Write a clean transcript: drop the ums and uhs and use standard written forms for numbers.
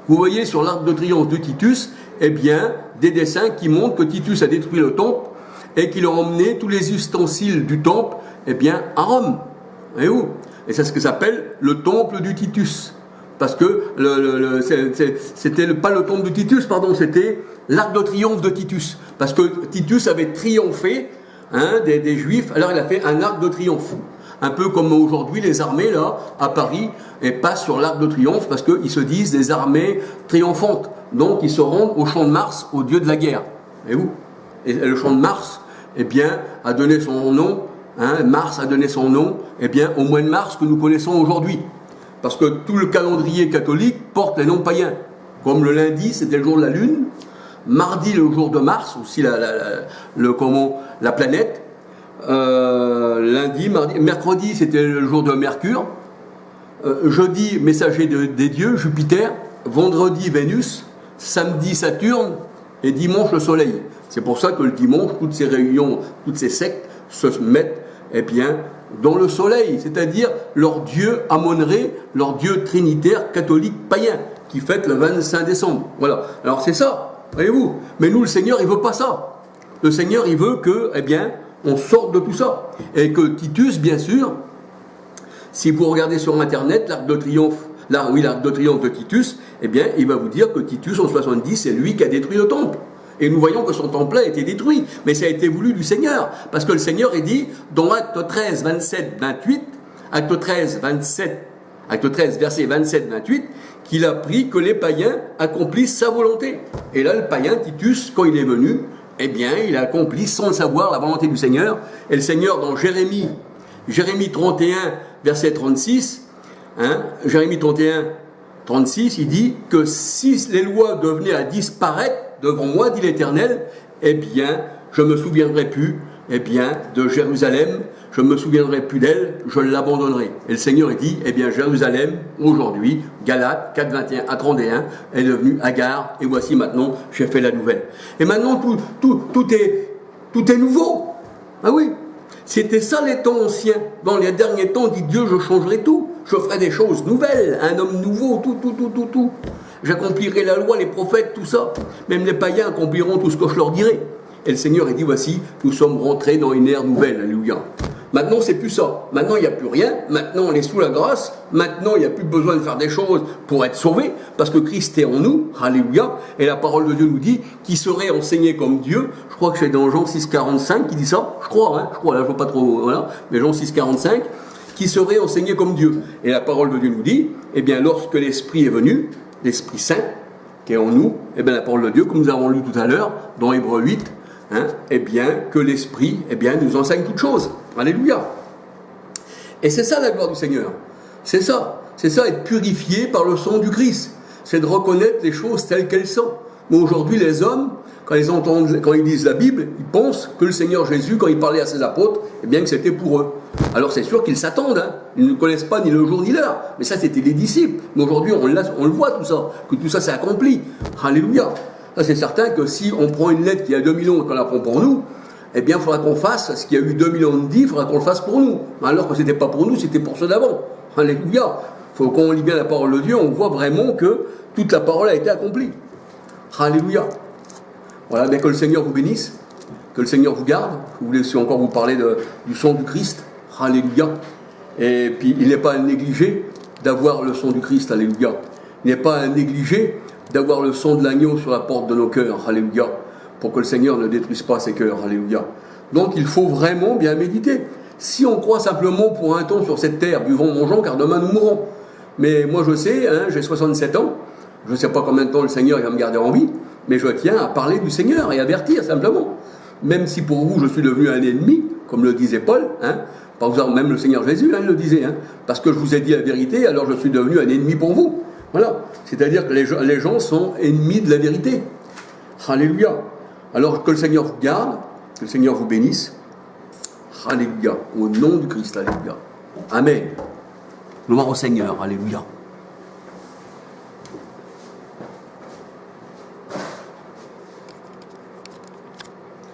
vous voyez sur l'arc de triomphe de Titus, eh bien, des dessins qui montrent que Titus a détruit le temple et qu'il a emmené tous les ustensiles du temple, eh bien, à Rome. Voyez-vous ? Et c'est ce que s'appelle le temple du Titus. Parce que c'était pas le temple de Titus, pardon, c'était l'arc de triomphe de Titus. Parce que Titus avait triomphé des Juifs, alors il a fait un arc de triomphe. Un peu comme aujourd'hui les armées, là, à Paris, et passent sur l'arc de triomphe parce qu'ils se disent des armées triomphantes. Donc ils se rendent au champ de Mars, au dieu de la guerre. Voyez-vous ? Et le champ de Mars, eh bien, a donné son nom, Mars a donné son nom, eh bien, au mois de mars que nous connaissons aujourd'hui. Parce que tout le calendrier catholique porte les noms païens. Comme le lundi, c'était le jour de la Lune, mardi, le jour de Mars, aussi la planète, lundi, mardi, mercredi, c'était le jour de Mercure, jeudi, messager des dieux, Jupiter, vendredi, Vénus, samedi, Saturne, et dimanche, le Soleil. C'est pour ça que le dimanche, toutes ces réunions, toutes ces sectes se mettent, eh bien, dans le soleil, c'est-à-dire leur dieu Amon-Ré, leur dieu trinitaire catholique païen, qui fête le 25 décembre. Voilà. Alors c'est ça, voyez-vous. Mais nous, le Seigneur, il veut pas ça. Le Seigneur, il veut que, eh bien, on sorte de tout ça. Et que Titus, bien sûr, si vous regardez sur Internet, l'arc de triomphe de Titus, eh bien, il va vous dire que Titus, en 70, c'est lui qui a détruit le temple. Et nous voyons que son temple a été détruit. Mais ça a été voulu du Seigneur. Parce que le Seigneur est dit, dans Acte 13, 27, 28, Acte 13, verset 27, 28, qu'il a pris que les païens accomplissent sa volonté. Et là, le païen, Titus, quand il est venu, eh bien, il a accompli sans le savoir la volonté du Seigneur. Et le Seigneur, dans Jérémie 31, verset 36, Jérémie 31, 36, il dit que si les lois devenaient à disparaître devant moi, dit l'Éternel, eh bien, je me souviendrai plus, eh bien, de Jérusalem, je me souviendrai plus d'elle, je l'abandonnerai. Et le Seigneur, il dit, eh bien, Jérusalem, aujourd'hui, Galates 4, 21 à 31, est devenue Agar, et voici maintenant, j'ai fait la nouvelle. Et maintenant, tout est nouveau. Ah oui, c'était ça les temps anciens. Dans les derniers temps, dit Dieu, je changerai tout. Je ferai des choses nouvelles, un homme nouveau, tout. J'accomplirai la loi, les prophètes, tout ça. Même les païens accompliront tout ce que je leur dirai. Et le Seigneur a dit, voici, nous sommes rentrés dans une ère nouvelle, alléluia. Maintenant, c'est plus ça. Maintenant, il n'y a plus rien. Maintenant, on est sous la grâce. Maintenant, il n'y a plus besoin de faire des choses pour être sauvé, parce que Christ est en nous, alléluia. Et la parole de Dieu nous dit qu'il serait enseigné comme Dieu. Je crois que c'est dans Jean 6,45 qui dit ça. Je crois, là, je vois pas trop, voilà. Mais Jean 6,45, qui serait enseigné comme Dieu. Et la parole de Dieu nous dit, eh bien, lorsque l'Esprit est venu, l'Esprit Saint, qui est en nous, eh bien, la parole de Dieu, comme nous avons lu tout à l'heure, dans Hébreux 8, eh bien, que l'Esprit, eh bien, nous enseigne toutes choses. Alléluia. Et c'est ça la gloire du Seigneur. C'est ça, être purifié par le sang du Christ. C'est de reconnaître les choses telles qu'elles sont. Mais aujourd'hui, les hommes, quand ils disent la Bible, ils pensent que le Seigneur Jésus, quand il parlait à ses apôtres, eh bien, que c'était pour eux. Alors c'est sûr qu'ils s'attendent, ils ne connaissent pas ni le jour ni l'heure. Mais ça, c'était les disciples. Mais aujourd'hui, on le voit tout ça, que tout ça s'est accompli. Alléluia. Ça, c'est certain que si on prend une lettre qui a 2000 ans et qu'on la prend pour nous, eh bien, il faudra qu'on fasse ce qu'il y a eu 2000 ans de dit, il faudra qu'on le fasse pour nous. Alors que ce n'était pas pour nous, c'était pour ceux d'avant. Alléluia. Quand on lit bien la parole de Dieu, on voit vraiment que toute la parole a été accomplie. Alléluia. Voilà, bien que le Seigneur vous bénisse, que le Seigneur vous garde. Je voulais aussi encore vous parler du sang du Christ. Alléluia. Et puis, il n'est pas à négliger d'avoir le sang du Christ. Alléluia. Il n'est pas à négliger d'avoir le sang de l'agneau sur la porte de nos cœurs. Alléluia. Pour que le Seigneur ne détruise pas ses cœurs. Alléluia. Donc, il faut vraiment bien méditer. Si on croit simplement pour un temps sur cette terre, buvons, mangeons, car demain nous mourrons. Mais moi, je sais, j'ai 67 ans. Je ne sais pas combien de temps le Seigneur va me garder en vie. Mais je tiens à parler du Seigneur et avertir simplement. Même si pour vous, je suis devenu un ennemi, comme le disait Paul, par exemple, même le Seigneur Jésus le disait, parce que je vous ai dit la vérité, alors je suis devenu un ennemi pour vous. Voilà. C'est-à-dire que les gens sont ennemis de la vérité. Alléluia. Alors que le Seigneur vous garde, que le Seigneur vous bénisse. Alléluia. Au nom du Christ, alléluia. Amen. Gloire au Seigneur, alléluia.